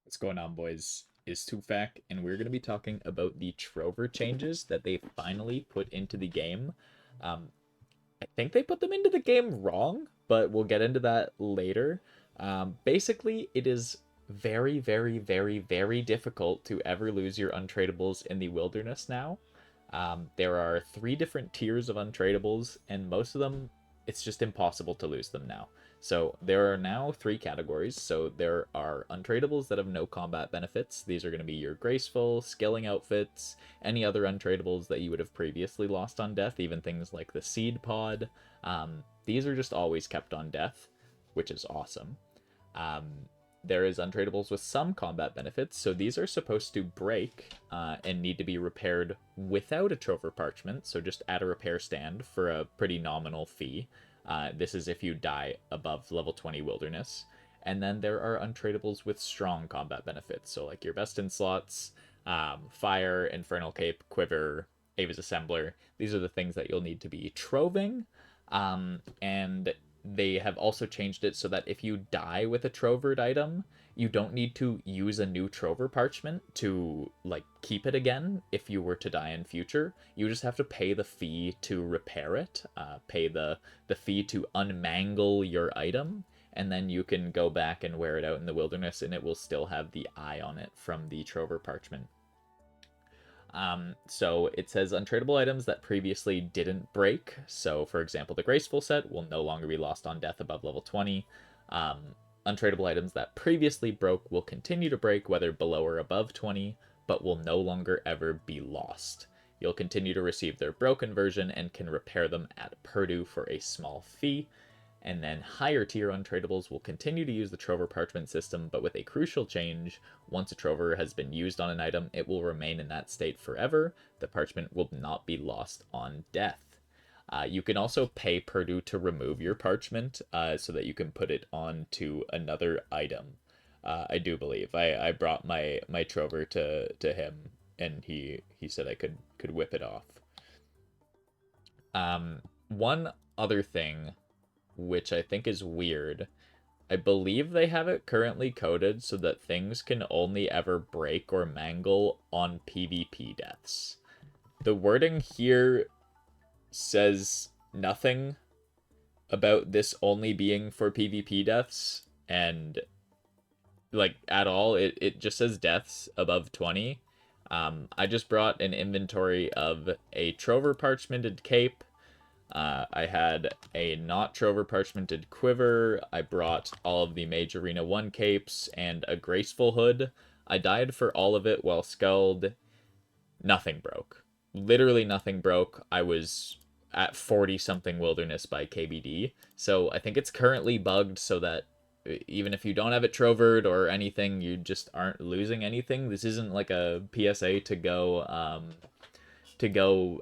What's going on, boys? Is Tufak, and we're going to be talking about the Trover changes that they finally put into the game. Um, I think they put them into the game wrong, but we'll get into that later. Basically, it is very, very, very, very difficult to ever lose your untradables in the wilderness now. There are three different tiers of untradables, and most of them, it's just impossible to lose them now. So there are now three categories. So there are untradables that have no combat benefits. These are going to be your graceful, skilling outfits, any other untradables that you would have previously lost on death, even things like the seed pod. These are just always kept on death, which is awesome. Um, there is untradables with some combat benefits, so these are supposed to break and need to be repaired without a Trover Parchment, so just at a repair stand for a pretty nominal fee. This is if you die above level 20 Wilderness. And then there are untradables with strong combat benefits, so like your best in slots, Fire, Infernal Cape, Quiver, Ava's Assembler. These are the things that you'll need to be troving. And they have also changed it so that if you die with a trovered item, you don't need to use a new trover parchment to like keep it again if you were to die in future. You just have to pay the fee to repair it, pay the fee to unmangle your item, and then you can go back and wear it out in the wilderness and it will still have the eye on it from the trover parchment. So it says untradeable items that previously didn't break. So, for example, the Graceful set will no longer be lost on death above level 20. Untradeable items that previously broke will continue to break whether below or above 20, but will no longer ever be lost. You'll continue to receive their broken version and can repair them at Purdue for a small fee. And then higher tier untradables will continue to use the Trover Parchment system, but with a crucial change. Once a Trover has been used on an item, it will remain in that state forever. The parchment will not be lost on death. You can also pay Purdue to remove your parchment so that you can put it onto another item. I do believe. I brought my Trover to him, and he said I could whip it off. One other thing which I think is weird. I believe they have it currently coded so that things can only ever break or mangle on PvP deaths. The wording here says nothing about this only being for PvP deaths, and like at all, it just says deaths above 20. I just brought an inventory of a Trover Parchmented Cape. I had a not Trover Parchmented Quiver. I brought all of the Mage Arena 1 capes and a Graceful Hood. I died for all of it while Skulled. Nothing broke. Literally nothing broke. I was at 40-something Wilderness by KBD. So I think it's currently bugged so that even if you don't have it trovered or anything, you just aren't losing anything. This isn't like a PSA to go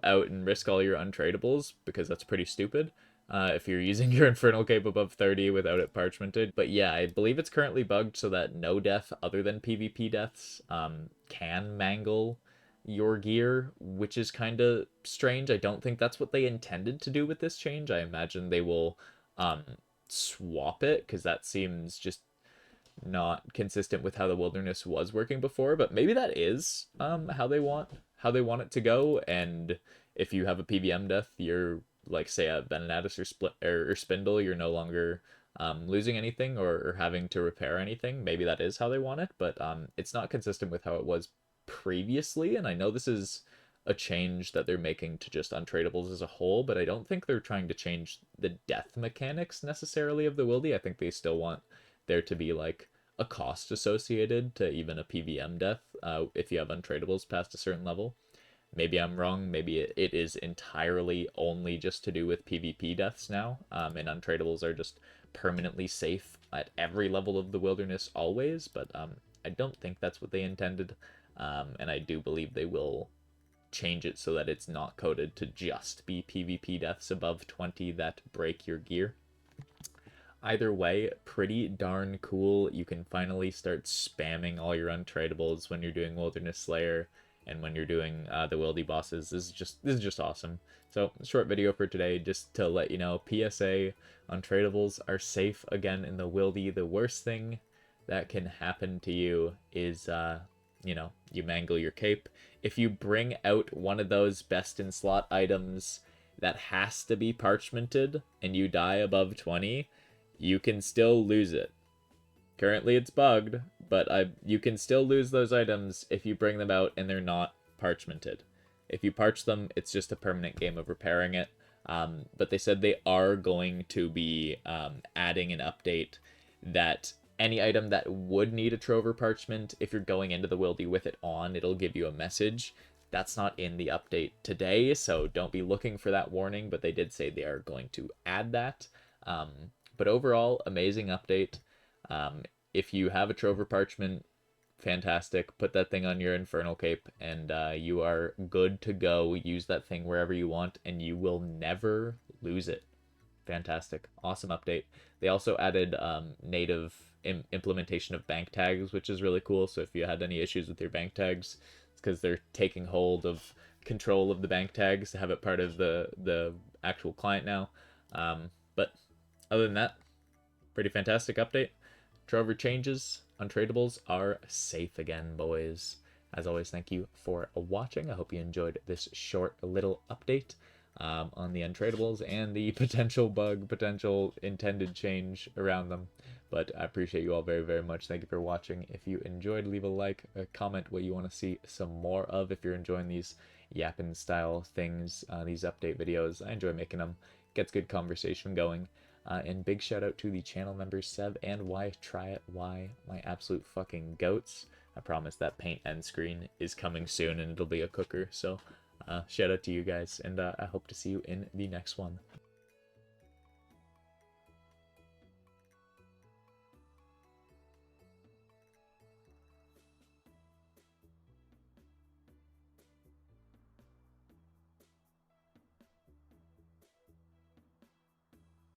out and risk all your untradables, because that's pretty stupid if you're using your Infernal Cape above 30 without it parchmented. But yeah, I believe it's currently bugged so that no death other than PvP deaths can mangle your gear, which is kind of strange. I don't think that's what they intended to do with this change. I imagine they will swap it, because that seems just not consistent with how the wilderness was working before, but maybe that is how they want it to go. And if you have a PVM death, you're like, say, a Venenatus or Spindle, you're no longer losing anything or having to repair anything. Maybe that is how they want it, but it's not consistent with how it was previously. And I know this is a change that they're making to just untradables as a whole, but I don't think they're trying to change the death mechanics necessarily of the Wildy. I think they still want there to be like a cost associated to even a PVM death if you have untradables past a certain level. Maybe I'm wrong. Maybe it is entirely only just to do with PvP deaths now, and untradables are just permanently safe at every level of the wilderness always. But I don't think that's what they intended, and I do believe they will change it so that it's not coded to just be PvP deaths above 20 that break your gear. Either way, pretty darn cool. You can finally start spamming all your untradables when you're doing Wilderness Slayer and when you're doing the Wildy bosses. This is just awesome. So, short video for today, just to let you know, PSA untradables are safe again in the Wildy. The worst thing that can happen to you is, you know, you mangle your cape. If you bring out one of those best in slot items that has to be parchmented and you die above 20, you can still lose it. Currently it's bugged, but you can still lose those items if you bring them out and they're not parchmented. If you parch them, it's just a permanent game of repairing it. But they said they are going to be adding an update that any item that would need a Trover parchment, if you're going into the Wildy with it on, it'll give you a message. That's not in the update today, so don't be looking for that warning, but they did say they are going to add that. But overall, amazing update. If you have a Trover parchment, fantastic. Put that thing on your Infernal Cape, and you are good to go. Use that thing wherever you want, and you will never lose it. Fantastic. Awesome update. They also added native implementation of bank tags, which is really cool. So if you had any issues with your bank tags, it's because they're taking hold of control of the bank tags to have it part of the actual client now. But other than that, pretty fantastic update. Trover changes, untradables are safe again, boys. As always, thank you for watching. I hope you enjoyed this short little update on the untradables and the potential intended change around them. But I appreciate you all very, very much. Thank you for watching. If you enjoyed, leave a like, comment what you want to see some more of. If you're enjoying these yapping style things, these update videos, I enjoy making them. Gets good conversation going. And big shout out to the channel members Seb and Why Try It Why, my absolute fucking goats. I promise that paint end screen is coming soon and it'll be a cooker. So shout out to you guys, and I hope to see you in the next one.